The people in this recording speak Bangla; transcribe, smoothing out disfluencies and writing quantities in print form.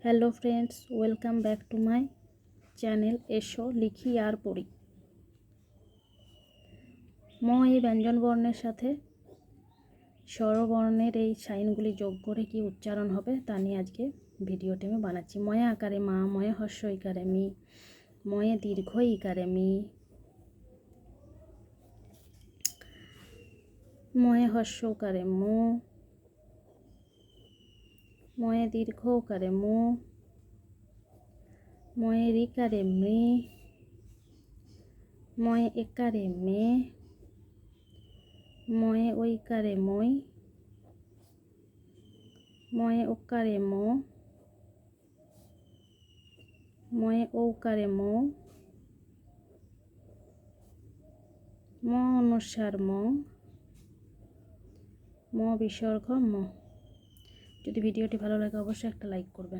Hello friends, welcome back to my channel. এসো লিখি আর পড়ি। ম এই ব্যঞ্জন বর্ণের সাথে স্বরবর্ণের এই সাইনগুলি যোগ করে কি উচ্চারণ হবে তা নিয়ে আজকে ভিডিওটি আমি বানাচ্ছি। ময়ে আকারে মা, ময়ে হর্ষ ইকারে মি, ময়ে দীর্ঘ ইকারে মি, ময়ে হর্ষ উকারে মু, ময়ে দীর্ঘ উকারে মু, ময়ে রিকারে মৃ, ময়ে একারে মে, ময়ে ঐকারে মই, ময়ে ওকারে মো, ময়ে ঔকারে মো, ম অনুস্বার ম, ম বিসর্গ ম। যদি ভিডিওটি ভালো লাগে অবশ্যই একটা লাইক করবেন।